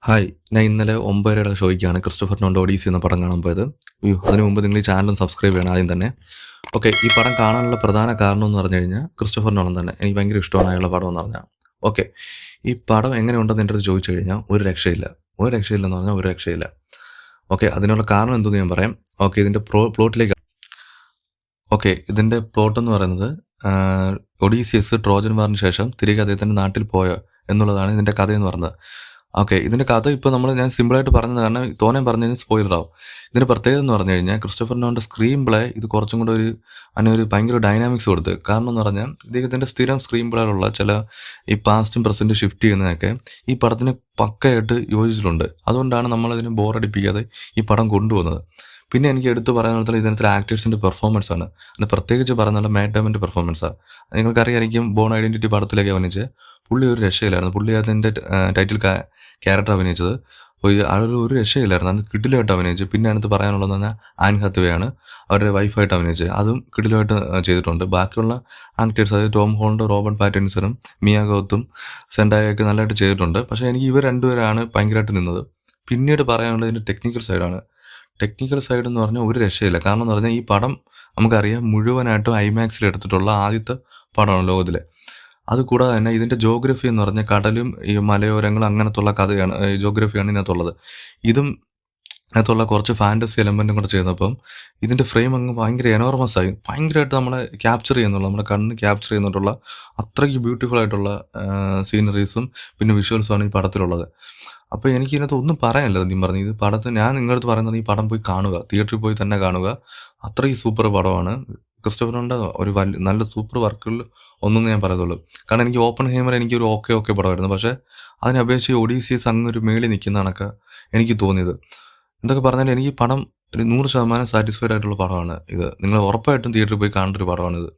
Hi. ഞാൻ ഇന്നലെ 9:30 ഷോയ്ക്കാണ് Christopher നോളൻ്റെ Odissi എന്ന പടം കാണാൻ പോയത്. അതിനു മുമ്പ് നിങ്ങൾ ഈ ചാനലും സബ്സ്ക്രൈബ് ചെയ്യണം ആദ്യം തന്നെ. ഓക്കെ, ഈ പടം കാണാനുള്ള പ്രധാന കാരണം എന്ന് പറഞ്ഞു കഴിഞ്ഞാൽ ക്രിസ്റ്റഫർ നോളൻ തന്നെ. എനിക്ക് ഭയങ്കര ഇഷ്ടമാണ് അയാളുടെ പടം എന്ന് പറഞ്ഞാൽ. ഓക്കെ, ഈ പടം എങ്ങനെയുണ്ടെന്ന് എൻ്റെ അടുത്ത് ചോദിച്ചു കഴിഞ്ഞാൽ ഒരു രക്ഷയില്ല. ഒരു രക്ഷയില്ലെന്ന് പറഞ്ഞാൽ ഒരു രക്ഷയില്ല. ഓക്കെ, അതിനുള്ള കാരണം എന്തെന്ന് ഞാൻ പറയാം. ഓക്കെ, ഇതിൻ്റെ പ്ലോട്ടിലേക്ക്. ഓക്കെ, ഇതിൻ്റെ പ്ലോട്ട് എന്ന് പറയുന്നത് ഒഡീസിയസ് ട്രോജൻ വാറിന് ശേഷം തിരികെ അദ്ദേഹത്തിൻ്റെ നാട്ടിൽ പോയോ എന്നുള്ളതാണ് ഇതിൻ്റെ കഥയെന്ന് പറയുന്നത്. ഓക്കെ, ഇതിൻ്റെ കഥ ഇപ്പോൾ ഞാൻ സിമ്പിളായിട്ട് പറഞ്ഞത് കാരണം തോനെ പറഞ്ഞു കഴിഞ്ഞാൽ സ്പോയിലറാവും. ഇതിൻ്റെ പ്രത്യേകത എന്ന് പറഞ്ഞു കഴിഞ്ഞാൽ ക്രിസ്റ്റഫർ നോളൻ്റെ സ്ക്രീൻ പ്ലേ ഇത് കുറച്ചും കൂടെ അതിനൊരു ഭയങ്കര ഡൈനാമിക്സ് കൊടുത്ത്. കാരണം എന്ന് പറഞ്ഞാൽ ഇദ്ദേഹത്തിൻ്റെ സ്ഥിരം സ്ക്രീൻ പ്ലേയിലുള്ള ചില ഈ പാസ്റ്റും പ്രസൻറ്റും ഷിഫ്റ്റ് ചെയ്യുന്നതൊക്കെ ഈ പടത്തിന് പക്കയായിട്ട് യോജിച്ചിട്ടുണ്ട്. അതുകൊണ്ടാണ് നമ്മളതിനെ ബോറടിപ്പിക്കാതെ ഈ പടം കൊണ്ടുപോകുന്നത്. പിന്നെ എനിക്ക് എടുത്തു പറയാനുള്ള ഇതിനകത്തിലെ ആക്ടേഴ്സിൻ്റെ പെർഫോമൻസ് ആണ്. അത് പ്രത്യേകിച്ച് പറയുന്നത് മാറ്റ് ഡേമൻ്റെ പെർഫോമൻസാണ്. നിങ്ങൾക്കറിയായിരിക്കും ബോൺ ഐഡൻറ്റിറ്റി പടത്തിലേക്ക് അഭിനയിച്ച് പുള്ളി ഒരു രക്ഷയില്ലായിരുന്നു. പുള്ളി അതിൻ്റെ ടൈറ്റിൽ ക്യാരക്ടർ അഭിനയിച്ചത് ഒരു രക്ഷയില്ലായിരുന്നു. അത് കിടിലമായിട്ട് അഭിനയിച്ചു. പിന്നെ അതിനകത്ത് പറയാനുള്ളതെന്ന് പറഞ്ഞാൽ ആൻ ഹാത്തവേ അവരുടെ വൈഫായിട്ട് അഭിനയിച്ചത്. അതും കിടിലമായിട്ട് ചെയ്തിട്ടുണ്ട്. ബാക്കിയുള്ള ആക്ടേഴ്സ് അതായത് ടോം ഹോളണ്ട്, റോബർട്ട് പാറ്റിൻസണും മിയ ഗൗത്തും സെൻഡായൊക്കെ നല്ലതായിട്ട് ചെയ്തിട്ടുണ്ട്. പക്ഷേ എനിക്ക് ഇവർ രണ്ടുപേരാണ് ഭയങ്കരമായിട്ട് നിന്നത്. പിന്നീട് പറയാനുള്ളത് ഇതിൻ്റെ ടെക്നിക്കൽ സൈഡാണ്. ടെക്നിക്കൽ സൈഡ് എന്ന് പറഞ്ഞാൽ ഒരു രക്ഷയില്ല. കാരണം എന്ന് പറഞ്ഞാൽ ഈ പടം നമുക്കറിയാം മുഴുവനായിട്ടും ഐമാക്സിൽ എടുത്തിട്ടുള്ള ആദ്യത്തെ പടമാണ് ലോകത്തിലെ. അതുകൂടാതെ തന്നെ ഇതിൻ്റെ ജോഗ്രഫി എന്ന് പറഞ്ഞാൽ കടലും ഈ മലയോരങ്ങളും അങ്ങനത്തുള്ള കഥയാണ്, ജോഗ്രഫിയാണ് ഇതിനകത്തുള്ളത്. ഇതും അതിനകത്തുള്ള കുറച്ച് ഫാൻറ്റസി എലമെൻറ്റും കൂടെ ചെയ്യുന്നപ്പം ഇതിൻ്റെ ഫ്രെയിം അങ്ങ് ഭയങ്കര എനോർമസ് ആയി, ഭയങ്കരമായിട്ട് നമ്മളെ ക്യാപ്ചർ ചെയ്യുന്നുള്ള, നമ്മുടെ കണ്ണ് ക്യാപ്ചർ ചെയ്യുന്നിട്ടുള്ള അത്രയ്ക്ക് ബ്യൂട്ടിഫുൾ ആയിട്ടുള്ള സീനറീസും പിന്നെ വിഷ്വൽസുമാണ് ഈ പടത്തിലുള്ളത്. അപ്പോൾ എനിക്ക് ഇതിനകത്ത് ഒന്നും പറയാനില്ല. സത്യം പറഞ്ഞു ഈ പടത്തിന് ഞാൻ നിങ്ങളുടെ അടുത്ത് പറയുന്നത് ഈ പടം പോയി കാണുക, തിയേറ്ററിൽ പോയി തന്നെ കാണുക. അത്രയ്ക്ക് സൂപ്പർ പടമാണ്. ക്രിസ്റ്റഫറിൻ്റെ ഒരു നല്ല സൂപ്പർ വർക്കുകളിൽ ഒന്നെന്ന് ഞാൻ പറയത്തുള്ളൂ. കാരണം എനിക്ക് ഓപ്പൺ ഹേമർ എനിക്കൊരു ഓക്കെ പടമായിരുന്നു. പക്ഷേ അതിനെ അപേക്ഷിച്ച് ഒഡീസിയസ് അങ്ങ് ഒരു മേളിൽ നിൽക്കുന്ന കണക്ക് എനിക്ക് തോന്നിയത്. എന്തൊക്കെ പറഞ്ഞാലും എനിക്ക് പടം ഒരു 100% സാറ്റിസ്ഫൈഡ് ആയിട്ടുള്ള പടമാണ് ഇത്. നിങ്ങൾ ഉറപ്പായിട്ടും തിയേറ്ററിൽ പോയി കാണേണ്ട ഒരു പടമാണിത്.